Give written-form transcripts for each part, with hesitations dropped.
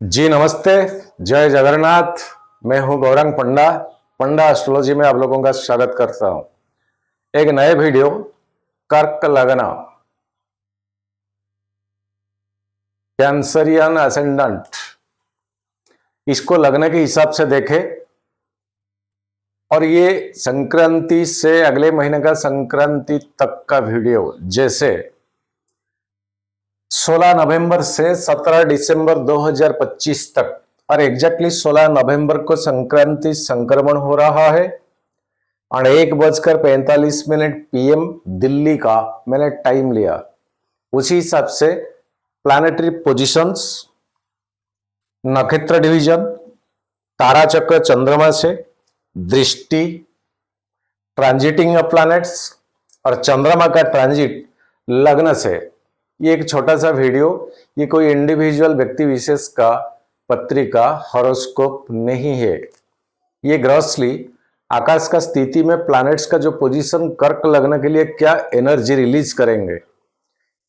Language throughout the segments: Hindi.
जी नमस्ते। जय जगन्नाथ। मैं हूं गौरंग पंडा। पंडा एस्ट्रोलॉजी में आप लोगों का स्वागत करता हूं। एक नए वीडियो कर्क लग्न कैंसरियन असेंडेंट, इसको लग्न के हिसाब से देखें और ये संक्रांति से अगले महीने का संक्रांति तक का वीडियो, जैसे 16 नवंबर से 17 दिसंबर 2025 तक और एग्जैक्टली 16 नवंबर को संक्रांति संक्रमण हो रहा है और 1:45 PM दिल्ली का मैंने टाइम लिया। उसी हिसाब से प्लैनेटरी पोजीशंस, नक्षत्र डिवीजन, तारा चक्र चंद्रमा से, दृष्टि, ट्रांजिटिंग ऑफ प्लैनेट्स और चंद्रमा का ट्रांजिट लग्न से, ये एक छोटा सा वीडियो, ये कोई इंडिविजुअल व्यक्ति विशेष का पत्रिका हॉरोस्कोप नहीं है। ये ग्रॉसली आकाश का स्थिति में प्लैनेट्स का जो पोजीशन कर्क लग्न के लिए क्या एनर्जी रिलीज करेंगे,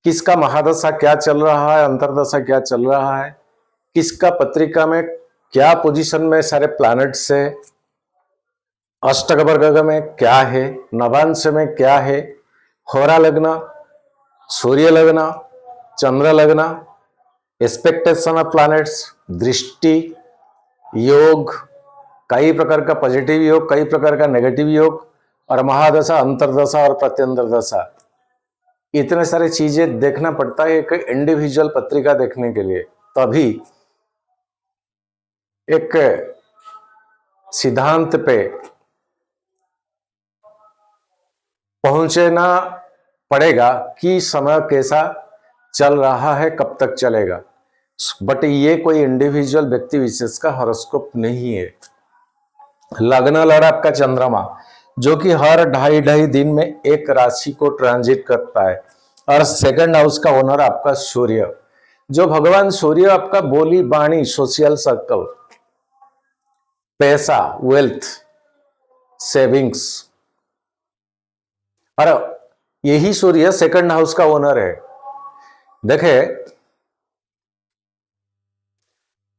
किसका महादशा क्या चल रहा है, अंतरदशा क्या चल रहा है, किसका पत्रिका में क्या पोजीशन में सारे प्लैनेट्स है, अष्टक वर्ग में क्या है, नवांश में क्या है, होरा लग्न, सूर्य लग्न, चंद्र लग्न, एक्सपेक्टेशन ऑफ प्लैनेट्स, दृष्टि, योग, कई प्रकार का पॉजिटिव योग, कई प्रकार का नेगेटिव योग और महादशा, अंतरदशा और प्रत्यंतर दशा, इतने सारे चीजें देखना पड़ता है एक इंडिविजुअल पत्रिका देखने के लिए। तभी एक सिद्धांत पे पहुंचना पड़ेगा कि समय कैसा चल रहा है, कब तक चलेगा। बट ये कोई इंडिविजुअल व्यक्ति विशेष का हॉरोस्कोप नहीं है। लग्न लड़ आपका चंद्रमा, जो कि हर ढाई दिन में एक राशि को ट्रांजिट करता है, और सेकंड हाउस का ओनर आपका सूर्य, जो भगवान सूर्य आपका बोली बाणी, सोशल सर्कल, पैसा, वेल्थ, सेविंग्स, और यही सूर्य सेकंड हाउस का ओनर है। देखे,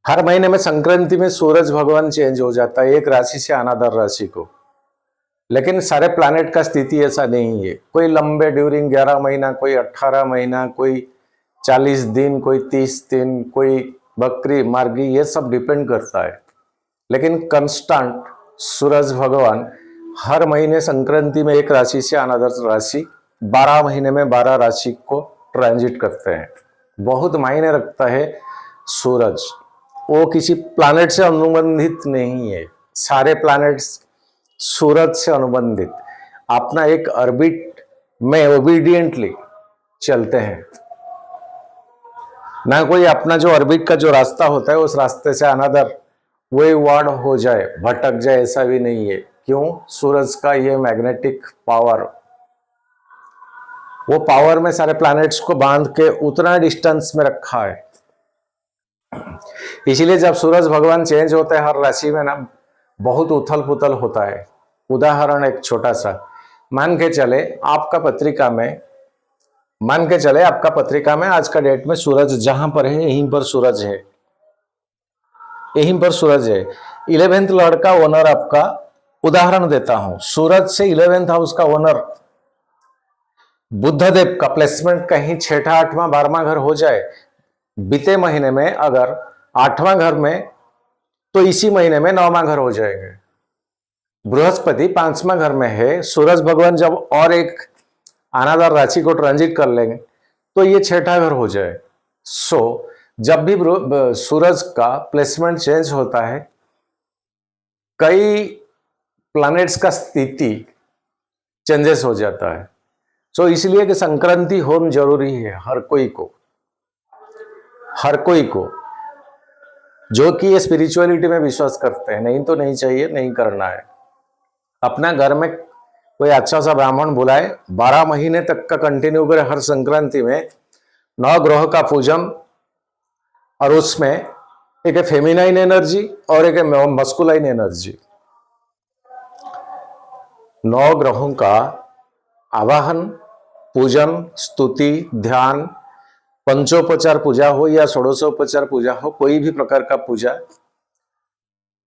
हर महीने में संक्रांति में सूरज भगवान चेंज हो जाता है एक राशि से अनदर राशि को, लेकिन सारे प्लैनेट का स्थिति ऐसा नहीं है। कोई लंबे ड्यूरिंग 11 महीना, कोई 18 महीना, कोई 40 दिन, कोई 30 दिन, कोई बकरी मार्गी, ये सब डिपेंड करता है। लेकिन कंस्टेंट सूरज भगवान हर महीने संक्रांति में एक राशि से अनदर राशि, 12 महीने में 12 राशि को ट्रांजिट करते हैं। बहुत मायने रखता है सूरज। वो किसी प्लैनेट से अनुबंधित नहीं है, सारे प्लैनेट्स सूरज से अनुबंधित अपना एक ऑर्बिट में ओबीडियंटली चलते हैं। ना कोई अपना जो ऑर्बिट का जो रास्ता होता है उस रास्ते से अनदर वे वार्ड हो जाए, भटक जाए, ऐसा भी नहीं है। क्यों? सूरज का ये मैग्नेटिक पावर, वो पावर में सारे प्लैनेट्स को बांध के उतना डिस्टेंस में रखा है। इसीलिए जब सूरज भगवान चेंज होते हैं हर राशि में ना, बहुत उथल पुथल होता है। उदाहरण एक छोटा सा, मान के चले आपका पत्रिका में आज का डेट में सूरज जहां पर है यहीं पर सूरज है, यहीं पर सूरज है। 11th लॉर्ड का ओनर आपका, उदाहरण देता हूं, सूरज से 11th हाउस का ओनर बुधदेव का प्लेसमेंट कहीं 6ठा, 8वां, 12वां घर हो जाए बीते महीने में, अगर 8वां घर में, तो इसी महीने में 9वां घर हो जाएंगे। बृहस्पति 5वां घर में है, सूरज भगवान जब और एक अनादर राशि को ट्रांजिट कर लेंगे तो ये 6ठा घर हो जाए। सो जब भी सूरज का प्लेसमेंट चेंज होता है, कई प्लैनेट्स का स्थिति चेंजेस हो जाता है। सो इसलिए कि संक्रांति होना जरूरी है हर कोई को जो कि ये स्पिरिचुअलिटी में विश्वास करते हैं। नहीं तो नहीं चाहिए, नहीं करना है। अपना घर में कोई अच्छा सा ब्राह्मण बुलाए, 12 महीने तक का कंटिन्यू करे, हर संक्रांति में 9 ग्रह का पूजन, और उसमें एक फेमिनाइन एनर्जी और एक मस्कुलाइन एनर्जी, 9 ग्रहों का आवाहन, पूजन, स्तुति, ध्यान, पंचोपचार पूजा हो या षोडशोपचार पूजा हो, कोई भी प्रकार का पूजा,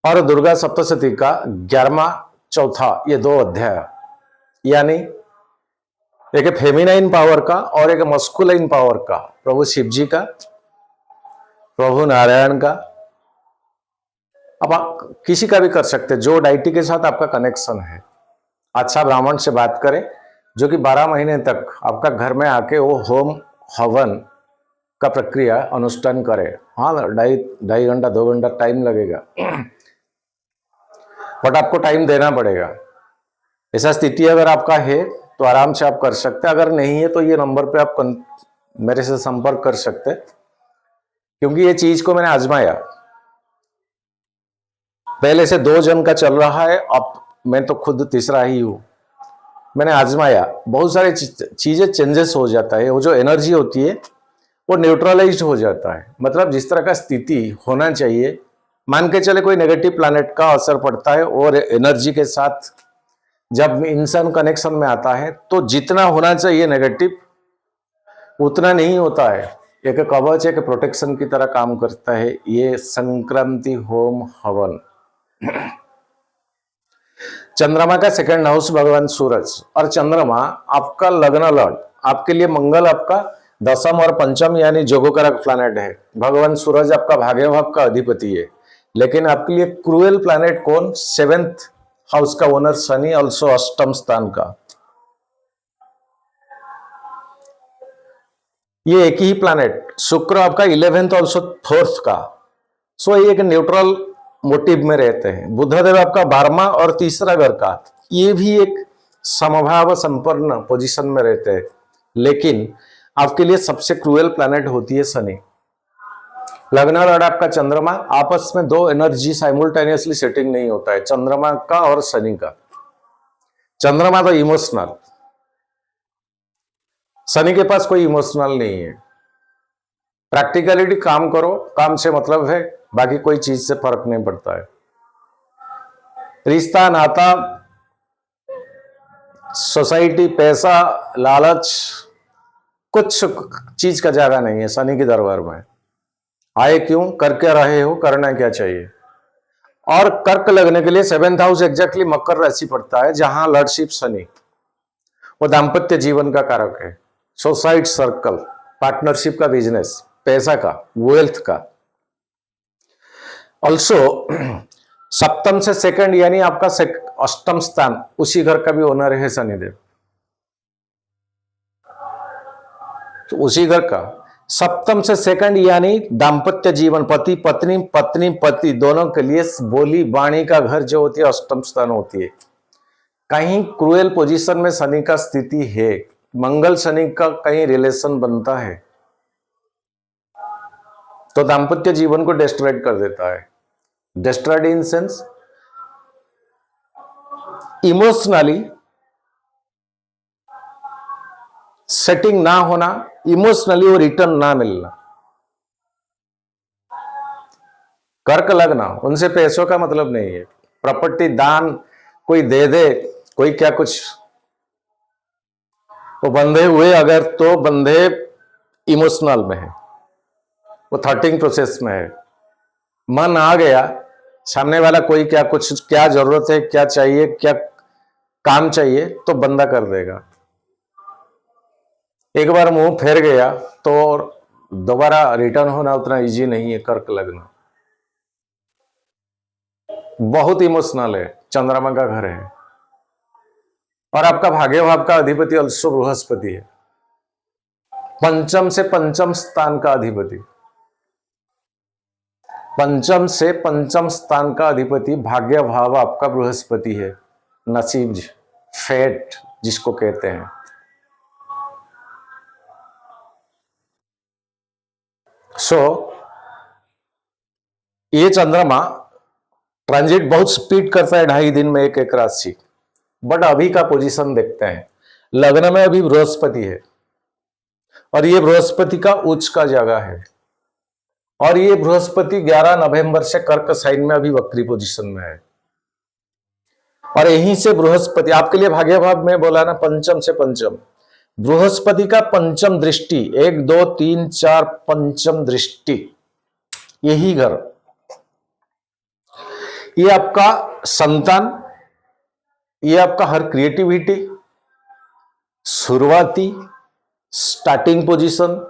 और दुर्गा सप्तशती का 11वां चौथा, ये 2 अध्याय, यानी एक फेमिनाइन पावर का और एक मस्कुलाइन पावर का, प्रभु शिव जी का, प्रभु नारायण का, अब आप किसी का भी कर सकते हैं जो डाइटी के साथ आपका कनेक्शन है। अच्छा ब्राह्मण से बात करें जो कि 12 महीने तक आपका घर में आके वो होम हवन का प्रक्रिया अनुष्ठान करे। हाँ, 2.5 घंटा 2 घंटा टाइम लगेगा, बट आपको टाइम देना पड़ेगा। ऐसा स्थिति अगर आपका है तो आराम से आप कर सकते हैं, अगर नहीं है तो ये नंबर पे आप मेरे से संपर्क कर सकते हैं, क्योंकि ये चीज को मैंने आजमाया। पहले से 2 जन का चल रहा है, अब मैं तो खुद तीसरा ही हूं। मैंने आजमाया, बहुत सारी चीजें चेंजेस हो जाता है, वो जो एनर्जी होती है वो न्यूट्रलाइज हो जाता है। मतलब जिस तरह का स्थिति होना चाहिए, मान के चले कोई नेगेटिव प्लैनेट का असर पड़ता है और एनर्जी के साथ जब इंसान कनेक्शन में आता है तो जितना होना चाहिए नेगेटिव उतना नहीं होता है। एक कवच, एक प्रोटेक्शन की तरह काम करता है ये संक्रांति होम हवन। चंद्रमा का सेकंड हाउस भगवान सूरज, और चंद्रमा आपका लग्न लॉर्ड, आपके लिए मंगल आपका 10th और 5th यानी जोगोकारक प्लैनेट है। भगवान सूरज आपका भाग्यभाव का अधिपति है, लेकिन आपके लिए क्रूएल प्लैनेट कौन? 7th हाउस का ओनर शनि, ऑल्सो अष्टम स्थान का। ये एक ही प्लैनेट शुक्र आपका 11th ऑल्सो 4th का। सो ये एक न्यूट्रल मोटिव में रहते हैं। बुधदेव आपका 12वां और तीसरा घर का, ये भी एक समभाव संपन्न पोजीशन में रहते हैं, लेकिन आपके लिए सबसे क्रूएल प्लैनेट होती है शनि। लग्न लॉर्ड आपका चंद्रमा, आपस में 2 एनर्जी साइमल्टेनियसली सेटिंग नहीं होता है, चंद्रमा का और शनि का। चंद्रमा तो इमोशनल, शनि के पास कोई इमोशनल नहीं है। प्रैक्टिकलिटी काम करो, काम से मतलब है, बाकी कोई चीज से फर्क नहीं पड़ता है। रिश्ता, नाता, सोसाइटी, पैसा, लालच, कुछ चीज का जगह नहीं है शनि के दरबार में। आए क्यों, कर क्या रहे हो, करना क्या चाहिए। और कर्क लगने के लिए 7th हाउस एग्जैक्टली मकर राशि पड़ता है, जहां लॉर्डशिप शनि, वो दाम्पत्य जीवन का कारक है, सोसाइटी सर्कल, पार्टनरशिप का, बिजनेस, पैसा का, वेल्थ का। ऑल्सो 7th से 2nd यानी आपका अष्टम स्थान, उसी घर का भी ओनर है शनिदेव। तो उसी घर का 7th से 2nd यानी दाम्पत्य जीवन, पति पत्नी, पत्नी पति दोनों के लिए बोली वाणी का घर जो होती है अष्टम स्थान होती है। कहीं क्रूएल पोजीशन में शनि का स्थिति है, मंगल शनि का कहीं रिलेशन बनता है तो दाम्पत्य जीवन को डिस्ट्रॉय कर देता है। Destroyed in sense emotionally setting ना होना, इमोशनली वो रिटर्न ना मिलना। कर्क लगना, उनसे पैसों का मतलब नहीं है, प्रॉपर्टी दान कोई दे दे, कोई क्या कुछ, वो बंधे हुए अगर तो बंधे इमोशनल में है, वो थॉटिंग प्रोसेस में है। मन आ गया, सामने वाला कोई क्या कुछ, क्या जरूरत है, क्या चाहिए, क्या काम चाहिए, तो बंदा कर देगा। एक बार मुंह फेर गया तो दोबारा रिटर्न होना उतना इजी नहीं है। कर्क लगना बहुत इमोशनल है, चंद्रमा का घर है, और आपका भाग्यभाव का अधिपति अल्सो बृहस्पति है, 5th से 5th स्थान का अधिपति। 5th से 5th स्थान का अधिपति भाग्य भाव आपका बृहस्पति है, नसीब, फेट जिसको कहते हैं। ये चंद्रमा ट्रांजिट बहुत स्पीड करता है, 2.5 दिन में एक राशि। बट अभी का पोजीशन देखते हैं, लग्न में अभी बृहस्पति है, और ये बृहस्पति का उच्च का जगह है, और ये बृहस्पति 11 नवंबर से कर्क साइन में अभी वक्री पोजीशन में है। और यहीं से बृहस्पति आपके लिए भाग्य भाव में बोला ना, 5th से 5th, बृहस्पति का पंचम दृष्टि, 1 2 3 4 पंचम दृष्टि, यही घर, ये आपका संतान, ये आपका हर क्रिएटिविटी, शुरुआती स्टार्टिंग पोजीशन,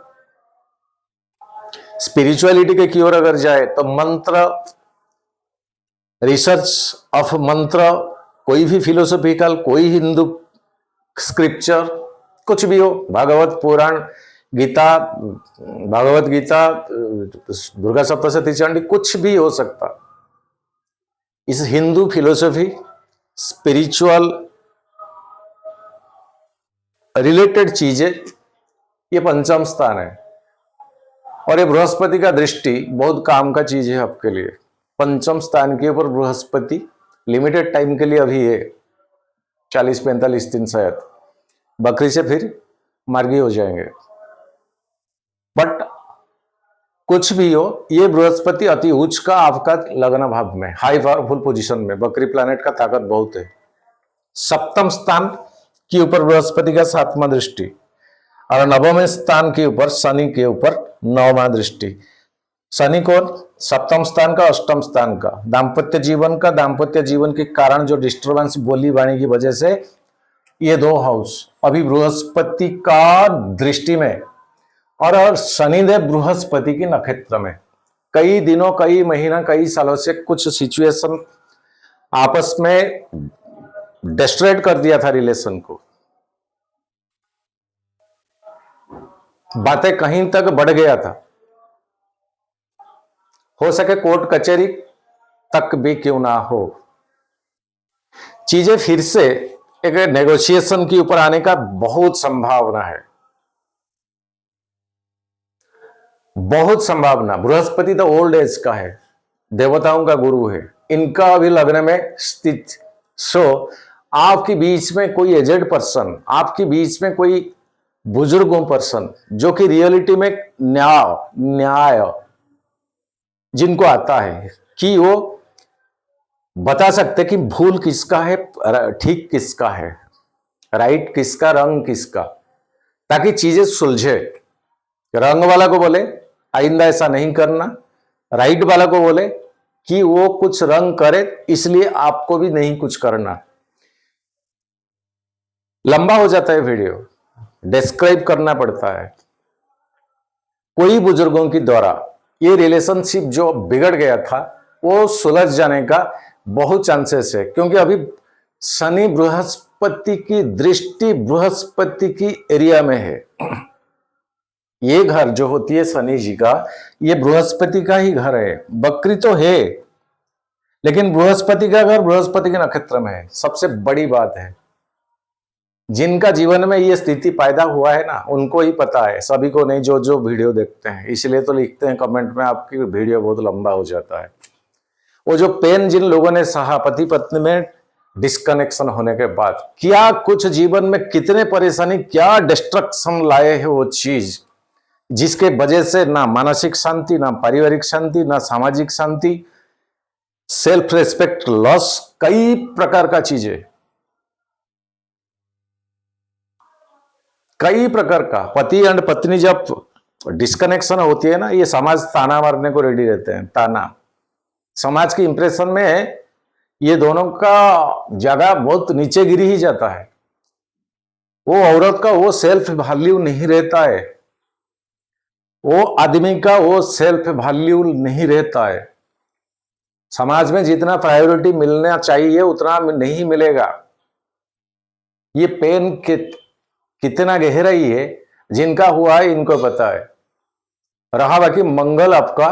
स्पिरिचुअलिटी के की ओर अगर जाए तो मंत्र, रिसर्च ऑफ मंत्र, कोई भी फिलोसॉफिकल, कोई हिंदू स्क्रिप्चर, कुछ भी हो, भागवत पुराण, गीता, भागवत गीता, दुर्गा सप्तशती चंडी, कुछ भी हो सकता। इस हिंदू फिलोसॉफी, स्पिरिचुअल रिलेटेड चीजें, ये पंचम स्थान है। और ये बृहस्पति का दृष्टि बहुत काम का चीज है आपके लिए। पंचम स्थान के ऊपर बृहस्पति लिमिटेड टाइम के लिए अभी है, 40-45 दिन शायद, बकरी से फिर मार्गी हो जाएंगे। बट कुछ भी हो, ये बृहस्पति अति उच्च का आपका लग्न भाव में, हाई पावरफुल पोजीशन में, बकरी प्लैनेट का ताकत बहुत है। सप्तम स्थान के ऊपर बृहस्पति का 7वां दृष्टि, और 9वें स्थान के ऊपर शनि के ऊपर 9वां दृष्टि। शनि कौन? सप्तम स्थान का, अष्टम स्थान का, दाम्पत्य जीवन का, दाम्पत्य जीवन के कारण जो डिस्टर्बेंस बोली वाणी की वजह से, ये 2 हाउस अभी बृहस्पति का दृष्टि में, और शनिदेव बृहस्पति की नक्षत्र में। कई दिनों, कई महीना, कई सालों से कुछ सिचुएशन आपस में डिस्ट्रैक्ट कर दिया था रिलेशन को, बातें कहीं तक बढ़ गया था, हो सके कोर्ट कचहरी तक भी क्यों ना हो, चीजें फिर से एक नेगोशिएशन के ऊपर आने का बहुत संभावना है, बहुत संभावना। बृहस्पति तो ओल्ड एज का है, देवताओं का गुरु है, इनका अभी लग्न में स्थित। सो आपके बीच में कोई एजेड पर्सन, आपके बीच में कोई बुजुर्गों पर्सन, जो कि रियलिटी में न्याय जिनको आता है, कि वो बता सकते कि भूल किसका है, ठीक किसका है, राइट किसका, रंग किसका, ताकि चीजें सुलझे। रंग वाला को बोले आइंदा ऐसा नहीं करना, राइट वाला को बोले कि वो कुछ रंग करे इसलिए आपको भी नहीं कुछ करना। लंबा हो जाता है वीडियो, डिस्क्राइब करना पड़ता है। कोई बुजुर्गों के द्वारा ये रिलेशनशिप जो बिगड़ गया था वो सुलझ जाने का बहुत चांसेस है, क्योंकि अभी शनि बृहस्पति की दृष्टि बृहस्पति की एरिया में है। ये घर जो होती है शनि जी का, ये बृहस्पति का ही घर है। बकरी तो है लेकिन बृहस्पति का घर बृहस्पति के नक्षत्र में है। सबसे बड़ी बात है, जिनका जीवन में ये स्थिति पैदा हुआ है ना, उनको ही पता है, सभी को नहीं, जो जो वीडियो देखते हैं। इसलिए तो लिखते हैं कमेंट में, आपकी वीडियो बहुत लंबा हो जाता है। वो जो पेन जिन लोगों ने सहा पति पत्नी में डिस्कनेक्शन होने के बाद, क्या कुछ जीवन में कितने परेशानी, क्या डिस्ट्रक्शन लाए है वो चीज, जिसके वजह से ना मानसिक शांति, ना पारिवारिक शांति, ना सामाजिक शांति, सेल्फ रेस्पेक्ट लॉस, कई प्रकार का चीजें, कई प्रकार का। पति एंड पत्नी जब डिस्कनेक्शन होती है ना, ये समाज ताना मारने को रेडी रहते हैं, ताना। समाज की इंप्रेशन में ये दोनों का जगह बहुत नीचे गिरी ही जाता है। वो औरत का वो सेल्फ वैल्यू नहीं रहता है, वो आदमी का वो सेल्फ वैल्यू नहीं रहता है। समाज में जितना प्रायोरिटी मिलना चाहिए उतना नहीं मिलेगा। ये पेन कितना गहराई है, जिनका हुआ है इनको पता है। रहा बाकी मंगल आपका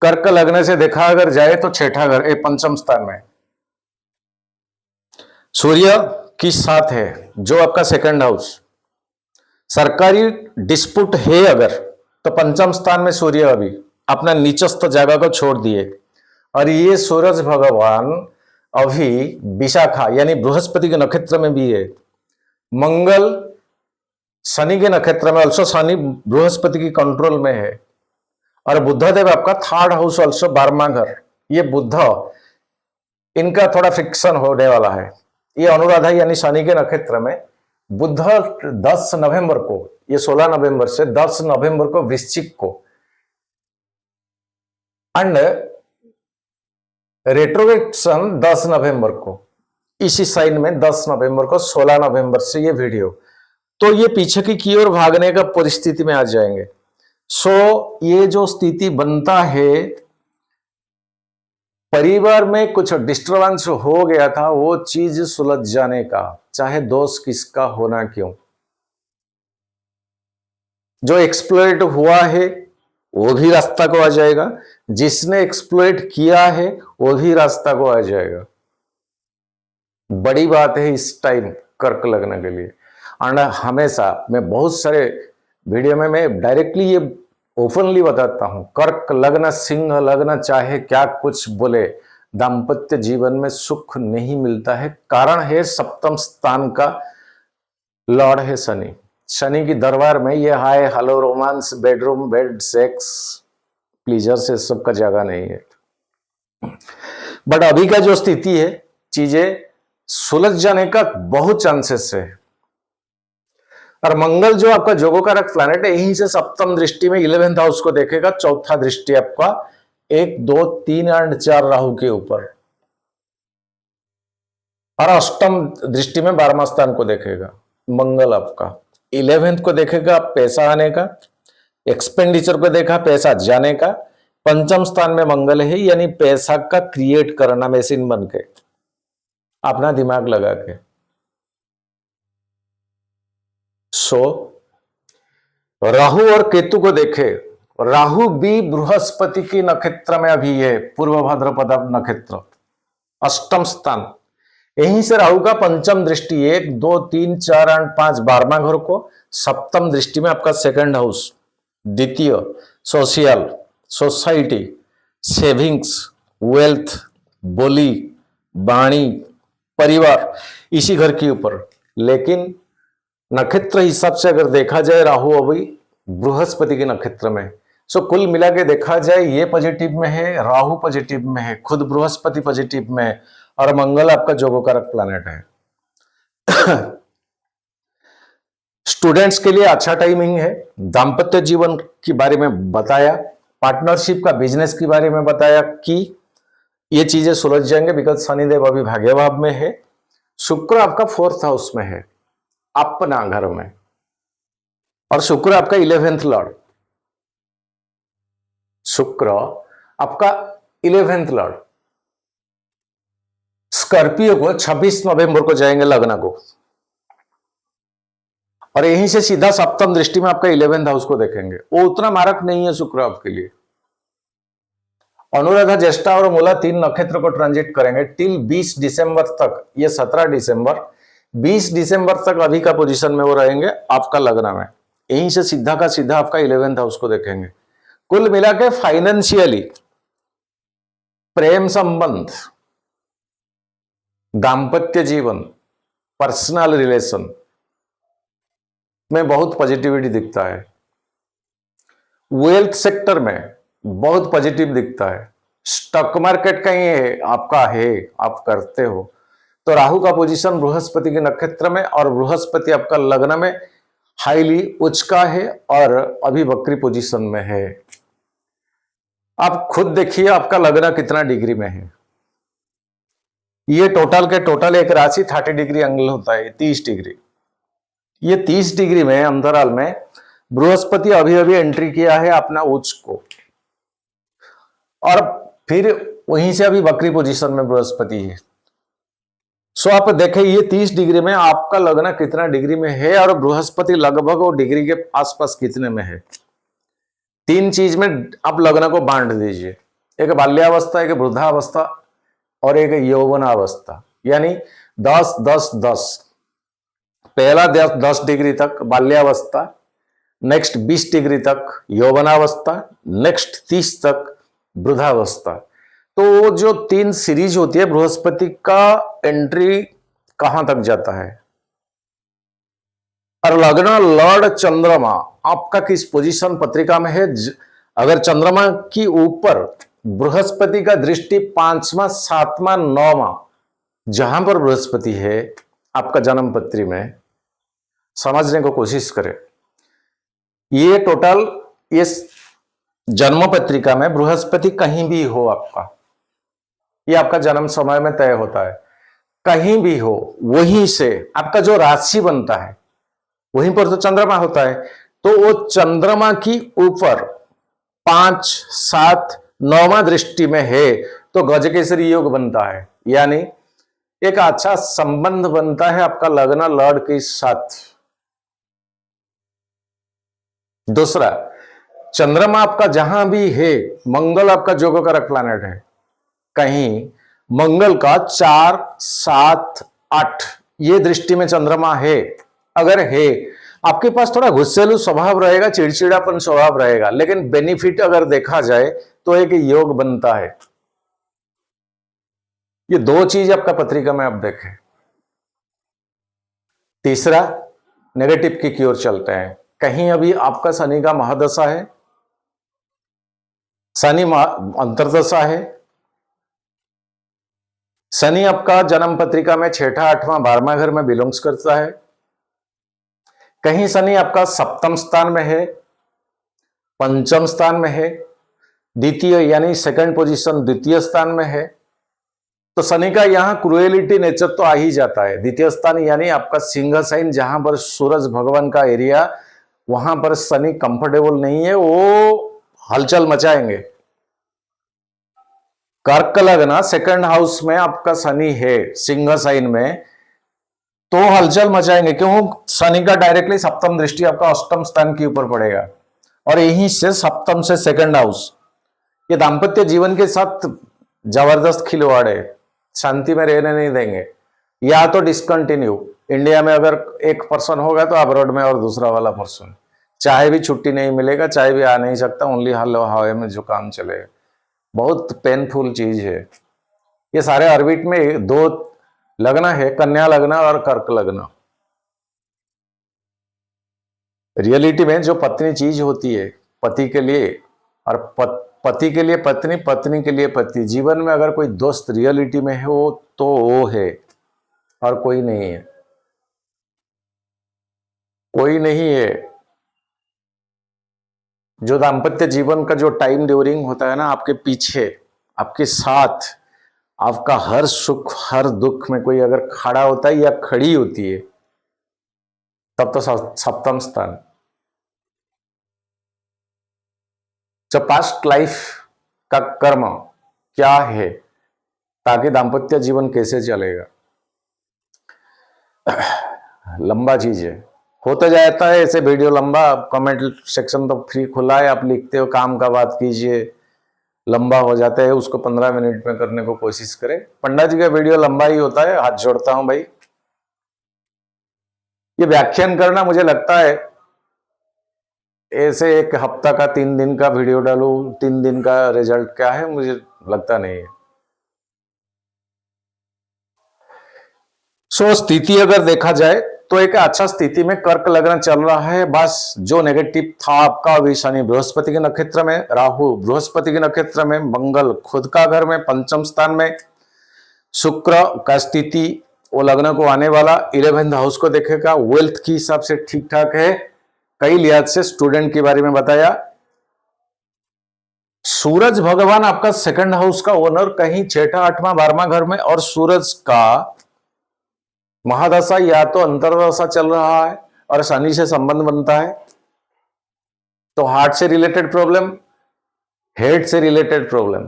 कर्क लग्न से देखा अगर जाए तो छठा घर, एक पंचम स्थान में सूर्य की साथ है, जो आपका सेकंड हाउस। सरकारी डिस्प्यूट है अगर, तो पंचम स्थान में सूर्य अभी अपना नीचस्थ जगह को छोड़ दिए, और ये सूरज भगवान अभी विशाखा यानी बृहस्पति के नक्षत्र में भी है। मंगल शनि के नक्षत्र में, ऑल्सो शनि बृहस्पति की कंट्रोल में है, और बुद्धदेव आपका थर्ड हाउस ऑल्सो 12वां घर। ये बुद्ध, इनका थोड़ा फ्रिक्शन होने वाला है। ये अनुराधा यानी शनि के नक्षत्र में बुध 10 नवंबर को, ये 16 नवंबर से 10 नवंबर को वृश्चिक को, एंड रेट्रोग्रेड सन 10 नवंबर को, इसी साइन में 10 नवंबर को, 16 नवंबर से ये वीडियो, तो ये पीछे की ओर भागने का परिस्थिति में आ जाएंगे। सो ये जो स्थिति बनता है, परिवार में कुछ डिस्टर्बेंस हो गया था, वो चीज सुलझ जाने का, चाहे दोष किसका होना क्यों। जो एक्सप्लॉइट हुआ है वो भी रास्ता को आ जाएगा, जिसने एक्सप्लॉइट किया है वो भी रास्ता को आ जाएगा। बड़ी बात है इस टाइम कर्क लग्न के लिए। एंड हमेशा मैं बहुत सारे वीडियो में मैं डायरेक्टली ये ओपनली बताता हूं, कर्क लग्न, सिंह लग्न चाहे क्या कुछ बोले, दाम्पत्य जीवन में सुख नहीं मिलता है। कारण है सप्तम स्थान का लॉर्ड है शनि। शनि की दरबार में ये hi hello romance, bedroom, bed, sex, pleaser से सबका जगह नहीं है। बट अभी का जो स्थिति है, चीजें सुलझ जाने का बहुत चांसेस है। और मंगल जो आपका जोगोकारक प्लैनेट है, यहीं से सप्तम दृष्टि में 11th हाउस को देखेगा, चौथा दृष्टि आपका 1, 2, 3 और 4 राहु के ऊपर, और अष्टम दृष्टि में 12वां स्थान को देखेगा। मंगल आपका 11th को देखेगा पैसा आने का, एक्सपेंडिचर को देखा पैसा जाने का। पंचम स्थान में मंगल है, यानी पैसा का क्रिएट करना मशीन बन के, अपना दिमाग लगा के। सो राहु और केतु को देखे, राहु भी बृहस्पति की नक्षत्र में अभी है, पूर्व भाद्रपद नक्षत्र, अष्टम स्थान। यहीं से राहु का पंचम दृष्टि 1, 2, 3, 4 और 5 12वां घर को, सप्तम दृष्टि में आपका सेकंड हाउस, द्वितीय, सोशल, सोसाइटी, सेविंग्स, वेल्थ, बोली, वाणी, परिवार, इसी घर के ऊपर। लेकिन नक्षत्र हिसाब से अगर देखा जाए, राहु अभी बृहस्पति के नक्षत्र में। सो कुल मिला के देखा जाए, ये पॉजिटिव में है, राहु पॉजिटिव में है, खुद बृहस्पति पॉजिटिव में है, और मंगल आपका जोगोकारक प्लैनेट है। स्टूडेंट्स के लिए अच्छा टाइमिंग है। दाम्पत्य जीवन के बारे में बताया, पार्टनरशिप का, बिजनेस के बारे में बताया कि ये चीजें सुलझ जाएंगे, बिकॉज शनिदेव अभी भाग्य भाव में है। शुक्र आपका 4th हाउस में है, अपना घर में, और शुक्र आपका 11th लॉर्ड, शुक्र आपका 11th लॉर्ड। स्कॉर्पियो को 26 नवंबर को जाएंगे लग्न को, और यहीं से सीधा सप्तम दृष्टि में आपका 11th हाउस को देखेंगे। वो उतना मारक नहीं है शुक्र आपके लिए। अनुराधा, ज्येष्ठा और मूला 3 नक्षत्र को ट्रांजिट करेंगे टिल 20 दिसंबर तक। ये 17 दिसंबर, 20 दिसंबर तक अभी का पोजीशन में वो रहेंगे आपका लग्न में। यहीं से सीधा का सीधा आपका 11th हाउस को देखेंगे। कुल मिला के फाइनेंशियली, प्रेम संबंध, दाम्पत्य जीवन, पर्सनल रिलेशन में बहुत पॉजिटिविटी दिखता है। वेल्थ सेक्टर में बहुत पॉजिटिव दिखता है। स्टॉक मार्केट का ये आपका है, आप करते हो तो राहु का पोजीशन बृहस्पति के नक्षत्र में, और बृहस्पति आपका लग्न में हाईली उच्च का है और अभी वक्री पोजीशन में है। आप खुद देखिए आपका लग्न कितना डिग्री में है। ये टोटल के टोटल एक राशि 30 डिग्री एंगल होता है, 30 डिग्री। ये 30 डिग्री में अंतराल में बृहस्पति अभी अभी एंट्री किया है अपना उच्च को, और फिर वहीं से अभी वक्री पोजीशन में बृहस्पति है। सो आप देखें ये 30 डिग्री में आपका लग्न कितना डिग्री में है, और बृहस्पति लगभग वो डिग्री के आसपास कितने में है। 3 चीज में आप लग्न को बांट दीजिए, एक बाल्यावस्था, एक वृद्धावस्था और एक यौवनावस्था, यानी 10, 10, 10। पहला 10 डिग्री तक बाल्यावस्था, नेक्स्ट 20 डिग्री तक यौवनावस्था, नेक्स्ट 30 तक वृद्धावस्था। तो जो 3 सीरीज होती है, बृहस्पति का एंट्री कहां तक जाता है। और लग्न लॉर्ड चंद्रमा आपका किस पोजीशन पत्रिका में है। अगर चंद्रमा की ऊपर बृहस्पति का दृष्टि 5वां, 7वां, 9वां, जहां पर बृहस्पति है आपका जन्म पत्री में, समझने को कोशिश करें। ये टोटल इस जन्म पत्रिका में बृहस्पति कहीं भी हो आपका, ये आपका जन्म समय में तय होता है, कहीं भी हो वहीं से आपका जो राशि बनता है वहीं पर तो चंद्रमा होता है, तो वो चंद्रमा की ऊपर 5, 7, 9वां दृष्टि में है तो गजकेसरी योग बनता है, यानी एक अच्छा संबंध बनता है आपका लग्न लॉर्ड के साथ। दूसरा, चंद्रमा आपका जहां भी है, मंगल आपका जोग कारक प्लैनेट है, कहीं मंगल का 4, 7, 8 ये दृष्टि में चंद्रमा है, अगर है आपके पास थोड़ा गुस्सेलू स्वभाव रहेगा, चिड़चिड़ापन स्वभाव रहेगा, लेकिन बेनिफिट अगर देखा जाए तो एक योग बनता है। ये 2 चीज आपका पत्रिका में आप देखें। तीसरा, नेगेटिव की ओर चलते हैं। कहीं अभी आपका शनि का महादशा है, शनि अंतरदशा है, शनि आपका जन्म पत्रिका में 6ठा, 8वां, 12वां घर में बिलोंग्स करता है, कहीं शनि आपका सप्तम स्थान में है, पंचम स्थान में है, द्वितीय यानी सेकंड पोजीशन द्वितीय स्थान में है, तो शनि का यहां क्रुएलिटी नेचर तो आ ही जाता है। द्वितीय स्थान यानी आपका सिंह साइन, जहां पर सूरज भगवान का एरिया, वहां पर शनि कंफर्टेबल नहीं है, वो हलचल मचाएंगे। कर्क लग्न सेकंड हाउस में आपका शनि है सिंह साइन में, तो हलचल मचाएंगे। क्यों? शनि का डायरेक्टली सप्तम दृष्टि आपका अष्टम स्थान के ऊपर पड़ेगा, और यहीं से सप्तम से सेकंड हाउस, ये दाम्पत्य जीवन के साथ जबरदस्त खिलवाड़ है, शांति में रहने नहीं देंगे। या तो डिसकंटिन्यू, इंडिया में अगर एक पर्सन होगा तो अब्रॉड में और दूसरा वाला पर्सन, चाहे भी छुट्टी नहीं मिलेगा, चाहे भी आ नहीं सकता, ओनली हवा में जो काम चलेगा। बहुत पेनफुल चीज है। ये सारे ऑर्बिट में 2 लग्न है, कन्या लग्न और कर्क लग्न। रियलिटी में जो पत्नी चीज होती है पति के लिए, और पति के लिए पत्नी, पत्नी के लिए पति, जीवन में अगर कोई दोस्त रियलिटी में हो तो वो है, और कोई नहीं है, कोई नहीं है। जो दाम्पत्य जीवन का जो टाइम ड्यूरिंग होता है ना, आपके पीछे, आपके साथ, आपका हर सुख हर दुख में कोई अगर खड़ा होता है या खड़ी होती है, तब तो सप्तम स्थान। जब पास्ट लाइफ का कर्म क्या है, ताकि दाम्पत्य जीवन कैसे चलेगा, लंबा चीज है, होता जाता है ऐसे वीडियो लंबा। कमेंट सेक्शन तो फ्री खुला है, आप लिखते हो काम का बात कीजिए, लंबा हो जाता है, उसको 15 मिनट में करने को कोशिश करें। पंडा जी का वीडियो लंबा ही होता है, हाथ जोड़ता हूं भाई। ये व्याख्यान करना मुझे लगता है ऐसे 1 हफ्ता का 3 दिन का वीडियो डालूं, 3 दिन का रिजल्ट क्या है, मुझे लगता नहीं है। सो स्थिति अगर देखा जाए तो एक अच्छा स्थिति में कर्क लग्न चल रहा है। बस जो नेगेटिव था आपका, अभी शनि बृहस्पति के नक्षत्र में, राहु बृहस्पति के नक्षत्र में, मंगल खुद का घर में पंचम स्थान में, शुक्र का स्थिति वो लग्न को आने वाला 11th हाउस को देखेगा, वेल्थ की हिसाब से ठीक ठाक है। कई लिहाज से स्टूडेंट के बारे में बताया। सूरज भगवान आपका सेकंड हाउस का ओनर, कहीं 6ठा, 8वां, 12वां घर में, और सूरज का महादशा या तो अंतरदशा चल रहा है और शनि से संबंध बनता है, तो हार्ट से रिलेटेड प्रॉब्लम, हेड से रिलेटेड प्रॉब्लम।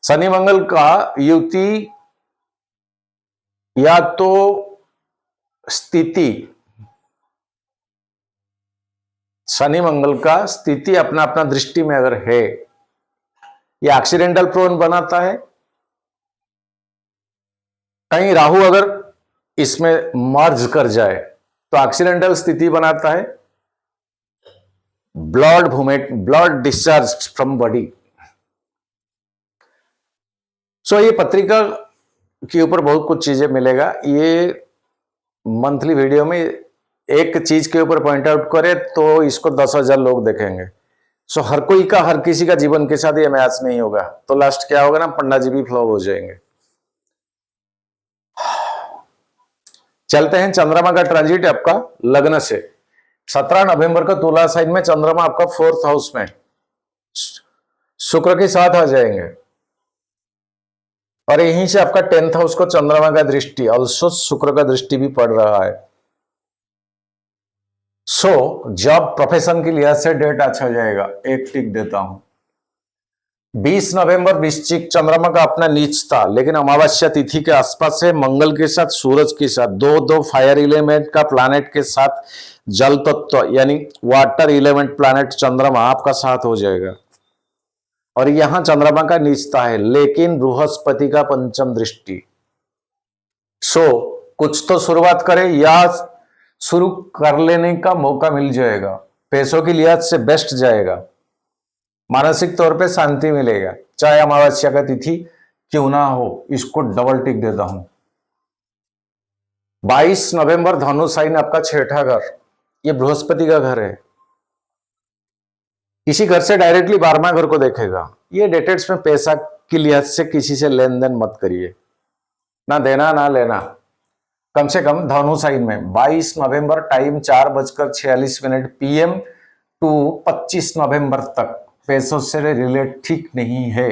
शनि मंगल का युति या तो स्थिति, शनि मंगल का स्थिति अपना अपना दृष्टि में अगर है, यह एक्सीडेंटल प्रोन बनाता है। कहीं राहु अगर इसमें मर्ज कर जाए तो एक्सीडेंटल स्थिति बनाता है, ब्लड डिस्चार्ज फ्रॉम बॉडी। सो ये पत्रिका के ऊपर बहुत कुछ चीजें मिलेगा। ये मंथली वीडियो में एक चीज के ऊपर पॉइंट आउट करे तो इसको 10,000 लोग देखेंगे। सो हर कोई का, हर किसी का जीवन के साथ ये मैच नहीं होगा, तो लास्ट क्या होगा ना, पंडा जी भी फ्लॉप हो जाएंगे। चलते हैं चंद्रमा का ट्रांजिट आपका लग्न से। 17 नवंबर को तुला साइन में चंद्रमा आपका 4th हाउस में शुक्र के साथ आ जाएंगे और यहीं से आपका 10th हाउस को चंद्रमा का दृष्टि, ऑल्सो शुक्र का दृष्टि भी पड़ रहा है। जॉब प्रोफेशन के लिहाज से डेट अच्छा जाएगा, एक टिक देता हूं। 20 नवंबर वृश्चिक, चंद्रमा का अपना नीच था लेकिन अमावस्या तिथि के आसपास से मंगल के साथ, सूरज के साथ, दो फायर एलिमेंट का प्लैनेट के साथ जल तत्व यानी वाटर एलिमेंट प्लैनेट चंद्रमा आपका साथ हो जाएगा और यहां चंद्रमा का नीचता है लेकिन बृहस्पति का पंचम दृष्टि। कुछ तो शुरुआत करें या शुरू कर लेने का मौका मिल जाएगा, पैसों की लिहाज से बेस्ट जाएगा, मानसिक तौर पे शांति मिलेगा, चाहे अमावस्या का तिथि क्यों ना हो। इसको डबल टिक देता हूं। 22 नवंबर धनु साइन आपका 6ठा घर, ये बृहस्पति का घर है, इसी घर से डायरेक्टली 12वां घर को देखेगा। ये डेटेड्स में पैसा की लिहाज से किसी से लेन देन मत करिए, ना देना ना लेना, कम से कम धनु साइन में। 22 नवंबर टाइम 4:46 PM टू 25 नवंबर तक पैसों से रिलेट ठीक नहीं है।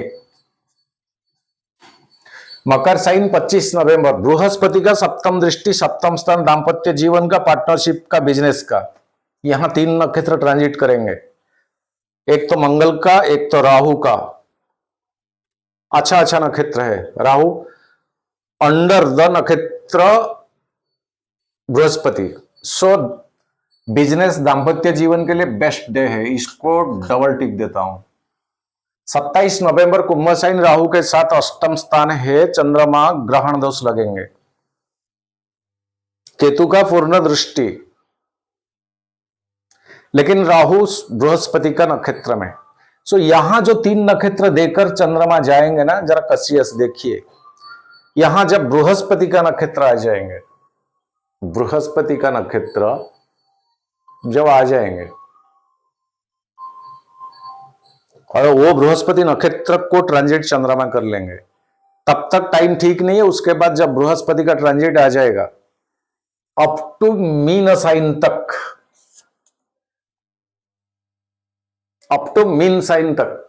मकर साइन 25 नवंबर, बृहस्पति का सप्तम दृष्टि, सप्तम स्थान दाम्पत्य जीवन का, पार्टनरशिप का, बिजनेस का। यहां 3 नक्षत्र ट्रांजिट करेंगे, एक तो मंगल का, एक तो राहु का। अच्छा नक्षत्र है राहु, अंडर द नक्षत्र बृहस्पति। बिजनेस दाम्पत्य जीवन के लिए बेस्ट डे है, इसको डबल टिक देता हूं। 27 नवंबर कुंभ साइन राहु के साथ अष्टम स्थान है, चंद्रमा ग्रहण दोष लगेंगे, केतु का पूर्ण दृष्टि, लेकिन राहु बृहस्पति का नक्षत्र में। यहां जो 3 नक्षत्र देकर चंद्रमा जाएंगे ना, जरा कसियस देखिए। यहां जब बृहस्पति का नक्षत्र आ जाएंगे, बृहस्पति का नक्षत्र जब आ जाएंगे और वो बृहस्पति नक्षत्र को ट्रांजिट चंद्रमा कर लेंगे, तब तक टाइम ठीक नहीं है। उसके बाद जब बृहस्पति का ट्रांजिट आ जाएगा अप टू मीन साइन तक, अप टू मीन साइन तक,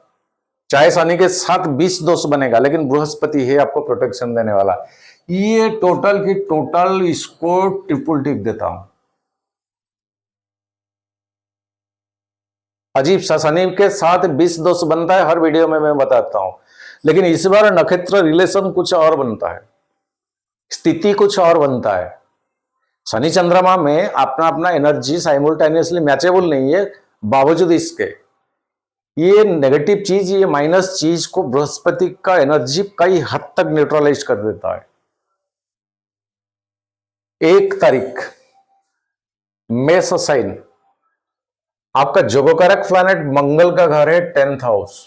चाहे शनि के साथ 20 दोष बनेगा लेकिन बृहस्पति है आपको प्रोटेक्शन देने वाला। ये टोटल की टोटल इसको ट्रिपल टिक देता हूं। अजीब सा शनि के साथ 20 दोष बनता है, हर वीडियो में मैं बताता हूं, लेकिन इस बार नक्षत्र रिलेशन कुछ और बनता है, स्थिति कुछ और बनता है। शनि चंद्रमा में अपना अपना एनर्जी साइमल्टेनियसली मैचेबल नहीं है, बावजूद इसके ये नेगेटिव चीज, ये माइनस चीज को बृहस्पति का एनर्जी कई हद तक न्यूट्रलाइज कर देता है। 1 तारीख मेष साइन, आपका जोगकारक प्लैनेट मंगल का घर है 10th हाउस,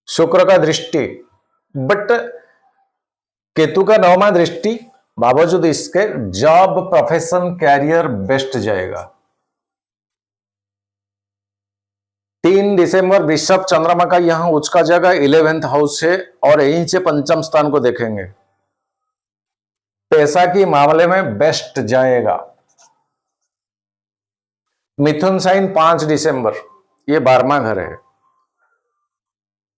शुक्र का दृष्टि, बट केतु का 9वां दृष्टि, बावजूद इसके जॉब प्रोफेशन कैरियर बेस्ट जाएगा। 3 दिसंबर वृषभ, चंद्रमा का यहां उच्च का जगह 11th हाउस है और यहीं से पंचम स्थान को देखेंगे, पैसा के मामले में बेस्ट जाएगा। मिथुन साइन 5 दिसंबर, ये 12वां घर है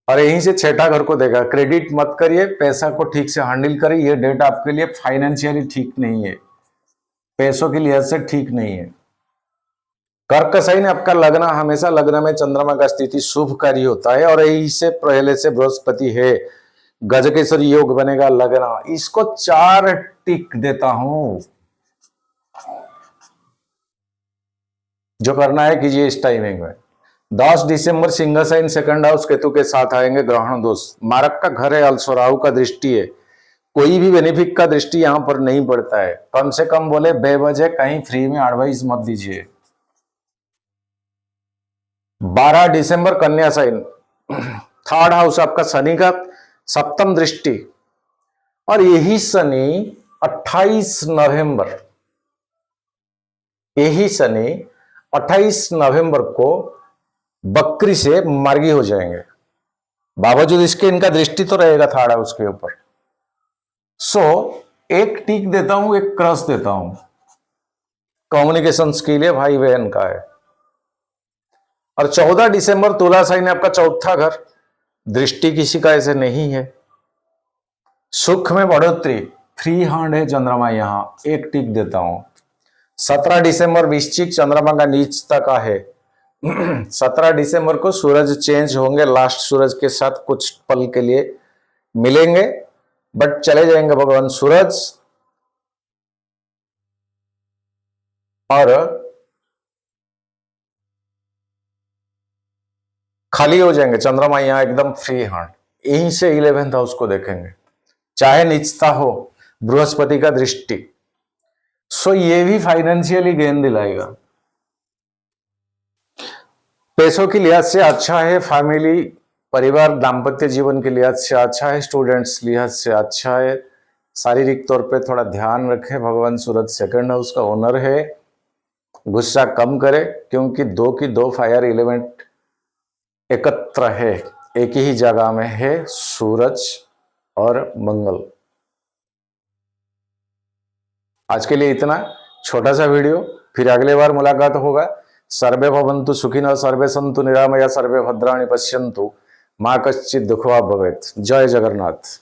और यहीं से 6ठा घर को देगा। क्रेडिट मत करिए, पैसा को ठीक से हैंडल करिए, ये डेट आपके लिए फाइनेंशियली ठीक नहीं है, पैसों की लिहाज से ठीक नहीं है। कर्क साइन आपका लग्न, हमेशा लग्न में चंद्रमा का स्थिति शुभकारी होता है और यही से पहले से बृहस्पति है, गजकेसरी योग बनेगा लग्न, इसको 4 टिक देता हूं। जो करना है कीजिए इस टाइमिंग में। 10 दिसंबर सिंह साइन 2nd हाउस केतु के साथ आएंगे, ग्रहण दोष, मारक का घर है, अल्सो राहु का दृष्टि है, कोई भी बेनिफिट का दृष्टि यहां पर नहीं पड़ता है। कम से कम बोले बेवजह कहीं फ्री में एडवाइस मत दीजिए। 12 दिसंबर कन्या साइन, 3rd हाउस आपका शनि का 7th दृष्टि और यही शनि 28 नवंबर, यही शनि 28 नवंबर को बकरी से मार्गी हो जाएंगे, बावजूद इसके इनका दृष्टि तो रहेगा 3rd हाउस के ऊपर। एक टिक देता हूं, एक क्रॉस देता हूं, कम्युनिकेशन स्किल है भाई बहन का है। और 14 दिसंबर तुला साइन आपका चौथा घर, दृष्टि किसी का ऐसे नहीं है। सुख में बढ़ोतरी, फ्री हैंड है चंद्रमा, यहां एक टिक देता हूं। 17 दिसंबर वृश्चिक, चंद्रमा का नीचता का है। 17 दिसंबर को सूरज चेंज होंगे, लास्ट सूरज के साथ कुछ पल के लिए मिलेंगे, बट चले जाएंगे भगवान सूरज, और खाली हो जाएंगे। चंद्रमा यहां एकदम फ्री हैंड, यहीं से 11th हाउस को देखेंगे, चाहे नीचता हो, बृहस्पति का दृष्टि। सो ये भी फाइनेंशियली गेन दिलाएगा। पैसों की लिहाज से अच्छा है, फैमिली परिवार दाम्पत्य जीवन के लिहाज से अच्छा है, स्टूडेंट्स लिहाज से अच्छा है। शारीरिक तौर पे थोड़ा ध्यान रखें, भगवान सूरज सेकंड हाउस का ओनर है। गुस्सा कम करे, क्योंकि 2 की 2 फायर एलिमेंट एकत्र है, एक ही जगह में है, सूरज और मंगल। आज के लिए इतना छोटा सा वीडियो, फिर अगले बार मुलाकात होगा। सर्वे भवन्तु सुखिनः, सर्वे सन्तु निरामया, सर्वे भद्राणि पश्यन्तु, मा कश्चित् दुःखभाग् भवेत्। जय जगन्नाथ।